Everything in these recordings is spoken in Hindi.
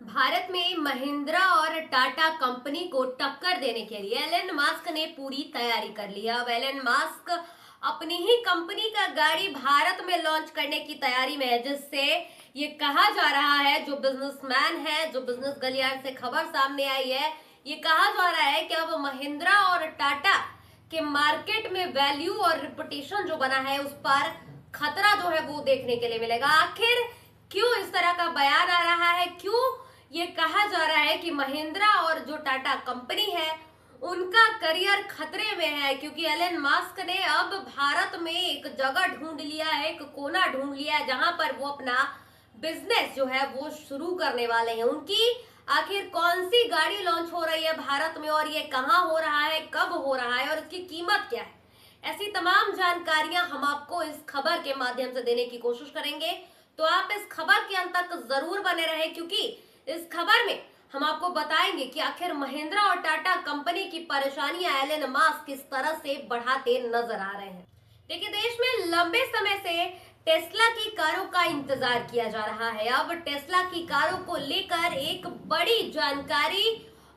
भारत में महिंद्रा और टाटा कंपनी को टक्कर देने के लिए एलन मस्क ने पूरी तैयारी कर ली है। अब एलन मस्क अपनी ही कंपनी का गाड़ी भारत में लॉन्च करने की तैयारी में है, जिससे ये कहा जा रहा है, जो बिजनेसमैन है, जो बिजनेस गलियार से खबर सामने आई है, ये कहा जा रहा है कि अब महिंद्रा और टाटा के मार्केट में वैल्यू और रिपुटेशन जो बना है उस पर खतरा जो है वो देखने के लिए मिलेगा। आखिर क्यों इस तरह का बयान आ रहा है, क्यों ये कहा जा रहा है कि महिंद्रा और जो टाटा कंपनी है उनका करियर खतरे में है? क्योंकि एलन मस्क ने अब भारत में एक जगह ढूंढ लिया है, एक कोना ढूंढ लिया है जहां पर वो अपना बिजनेस जो है वो शुरू करने वाले हैं। उनकी आखिर कौन सी गाड़ी लॉन्च हो रही है भारत में, और ये कहां हो रहा है, कब हो रहा है और इसकी कीमत क्या है, ऐसी तमाम जानकारियां हम आपको इस खबर के माध्यम से देने की कोशिश करेंगे। तो आप इस खबर के अंत तक जरूर बने रहें, क्योंकि इस खबर में हम आपको बताएंगे कि आखिर महिंद्रा और टाटा कंपनी की परेशानियां एलन मस्क किस तरह से बढ़ाते नजर आ रहे हैं। देखिए, देश में लंबे समय से टेस्ला की कारों का इंतजार किया जा रहा है। अब टेस्ला की कारों को लेकर एक बड़ी जानकारी,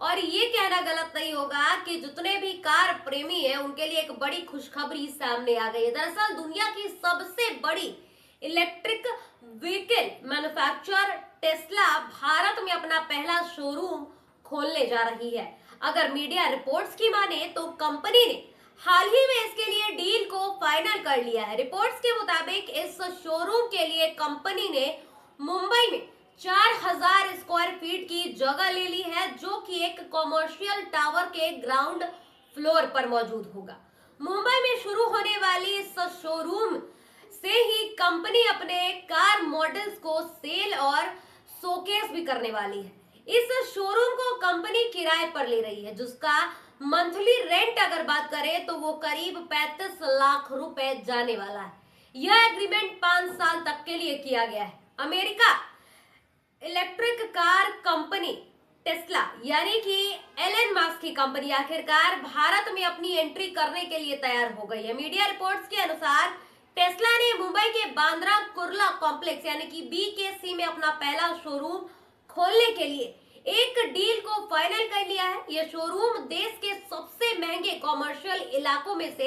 और ये कहना गलत नहीं होगा कि जितने भी कार प्रेमी हैं उनके लिए एक बड़ी खुशखबरी सामने आ गई है। दरअसल दुनिया की सबसे बड़ी electric vehicle manufacturer Tesla Bharat में अपना पहला शोरूम खोलने जा रही है। अगर मीडिया रिपोर्ट्स की माने तो कंपनी ने हाल ही में इसके लिए डील को फाइनल कर लिया है। रिपोर्ट्स के मुताबिक इस शोरूम के लिए कंपनी ने मुंबई में 4000 स्क्वायर फीट की जगह ले ली है, जो कि एक कॉमर्शियल टावर के ग्राउंड फ्लोर पर मौजूद होगा। मुंबई में शुरू होने वाली इस शोरूम से ही कंपनी अपने कार मॉडल्स को सेल और शोकेस भी करने वाली है। इस शोरूम को कंपनी किराए पर ले रही है, जिसका मंथली रेंट अगर बात करें तो वो करीब 35 लाख रुपए जाने वाला है। यह एग्रीमेंट 5 साल तक के लिए किया गया है। America electric car company Tesla यानी कि एलन मस्क की कंपनी आखिरकार भारत में अपनी एंट्री करने के लिए तैयार हो गई है। मीडिया रिपोर्ट्स के अनुसार टेस्ला ने मुंबई के बांद्रा कुर्ला कॉम्प्लेक्स यानी कि BKC में अपना पहला शोरूम खोलने के लिए एक डील को फाइनल कर लिया है। यह शोरूम देश के सबसे महंगे कॉमर्शियल इलाकों में से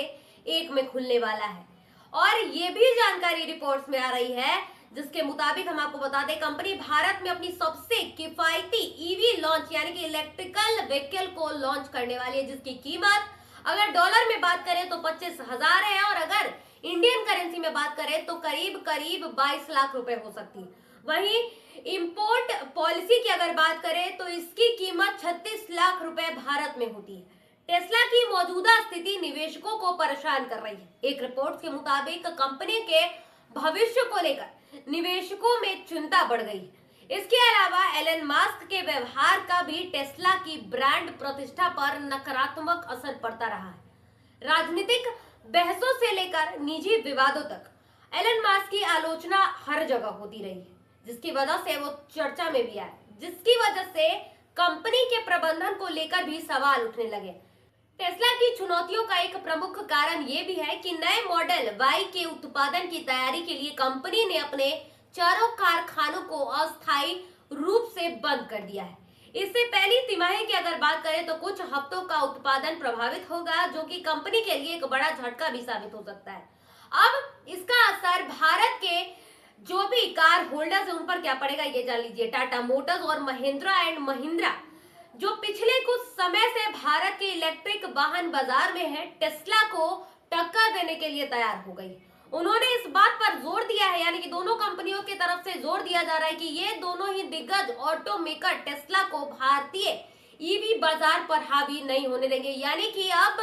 एक में खुलने वाला है, और ये भी जानकारी रिपोर्ट्स में आ रही है जिसके मुताबिक हम आपको बता दें, कंपनी भारत में अपनी सबसे किफायती EV लॉन्च यानी कि इलेक्ट्रिकल व्हीकल को लॉन्च करने वाली है, जिसकी कीमत अगर डॉलर में बात करें तो 25,000 है, और अगर इंडियन करेंसी में बात करें तो करीब करीब 22 लाख रुपए हो सकती है। वहीं इंपोर्ट पॉलिसी की अगर बात करें तो इसकी कीमत 36 लाख रुपए भारत में होती है। टेस्ला की मौजूदा स्थिति निवेशकों को परेशान कर रही है। एक रिपोर्ट के मुताबिक कंपनी के भविष्य को लेकर निवेशकों में चिंता बढ़ गई है। इसके अलावा एलन मस्क के व्यवहार का भी टेस्ला की ब्रांड प्रतिष्ठा पर नकारात्मक असर पड़ता रहा है। राजनीतिक बहसों से लेकर निजी विवादों तक एलन मस्क की आलोचना हर जगह होती रही है, जिसकी वजह से वो चर्चा में भी आए, जिसकी वजह से कंपनी के प्रबंधन को लेकर भी सवाल उठने लगे। टेस्ला की चुनौतियों का एक प्रमुख कारण ये भी है कि नए मॉडल Y के उत्पादन की तैयारी के लिए कंपनी ने अपने चारों कारखानों को अस्थायी रूप से बंद कर दिया है। इससे पहली तिमाही की अगर बात करें तो कुछ हफ्तों का उत्पादन प्रभावित होगा, जो कि कंपनी के लिए एक बड़ा झटका भी साबित हो सकता है। अब इसका असर भारत के जो भी कार होल्डर्स है उन पर क्या पड़ेगा, ये जान लीजिए। टाटा मोटर्स और महिंद्रा एंड महिंद्रा जो पिछले कुछ समय से भारत के इलेक्ट्रिक वाहन बाजार में है, टेस्ला को टक्कर देने के लिए तैयार हो गई। उन्होंने इस बात पर जोर दिया है, यानी कि दोनों कंपनियों की तरफ से जोर दिया जा रहा है कि ये दोनों ही दिग्गज ऑटोमेकर टेस्ला को भारतीय EV बाजार पर हावी नहीं होने देंगे। यानी कि अब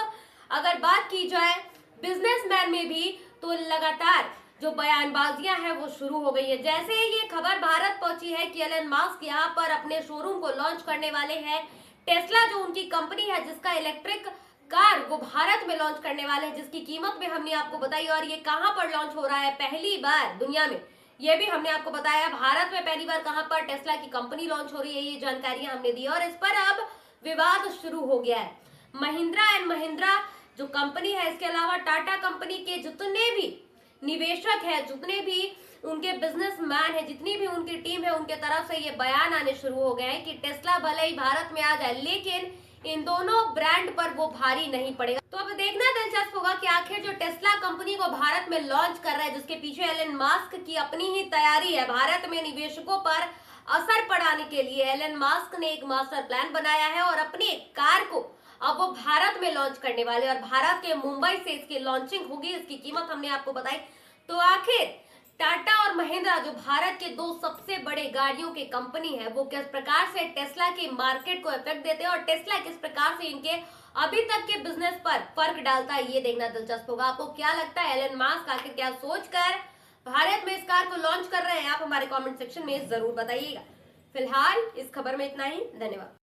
अगर बात की जाए बिजनेसमैन में भी, तो लगातार जो बयानबाजियां हैं वो शुरू हो गई है। जैसे ये खबर भारत पहुंची है कि एलन मस्क यहाँ पर अपने शोरूम को लॉन्च करने वाले हैं, टेस्ला जो उनकी कंपनी है जिसका इलेक्ट्रिक कार वो भारत में लॉन्च करने वाले हैं, जिसकी कीमत भी हमने आपको बताई, और ये कहां पर लॉन्च हो रहा है पहली बार दुनिया में, ये भी हमने आपको बताया। भारत में पहली बार कहां पर टेस्ला की कंपनी लॉन्च हो रही है, ये जानकारियां हमने दी, और इस पर अब विवाद शुरू हो गया है। महिंद्रा एंड महिंद्रा जो कंपनी है, इसके अलावा टाटा कंपनी के जितने भी निवेशक है, जितने भी उनके बिजनेसमैन है, जितनी भी उनकी टीम है, उनके तरफ से ये बयान आने शुरू हो गए हैं कि टेस्ला भले ही भारत में आ जाए, लेकिन इन दोनों ब्रांड पर वो भारी नहीं पड़ेगा। तो अब देखना दिलचस्प होगा कि आखिर जो टेस्ला कंपनी को भारत में लॉन्च कर रहा है, जिसके पीछे एलन मस्क की अपनी ही तैयारी है, भारत में निवेशकों पर असर पड़ाने के लिए एलन मस्क ने एक मास्टर प्लान बनाया है और अपनी एक कार को अब वो भारत में लॉन्च करने वाले, और भारत के मुंबई से इसकी लॉन्चिंग होगी। इसकी कीमत हमने आपको बताई। तो आखिर टाटा और महिंद्रा, जो भारत के दो सबसे बड़े गाड़ियों की कंपनी है, वो किस प्रकार से टेस्ला की मार्केट को इफेक्ट देते हैं और टेस्ला किस प्रकार से इनके अभी तक के बिजनेस पर फर्क डालता है, ये देखना दिलचस्प होगा। आपको क्या लगता है, एलन मस्क आखिर क्या सोचकर भारत में इस कार को लॉन्च कर रहे हैं? आप हमारे कमेंट सेक्शन में जरूर बताइएगा। फिलहाल इस खबर में इतना ही। धन्यवाद।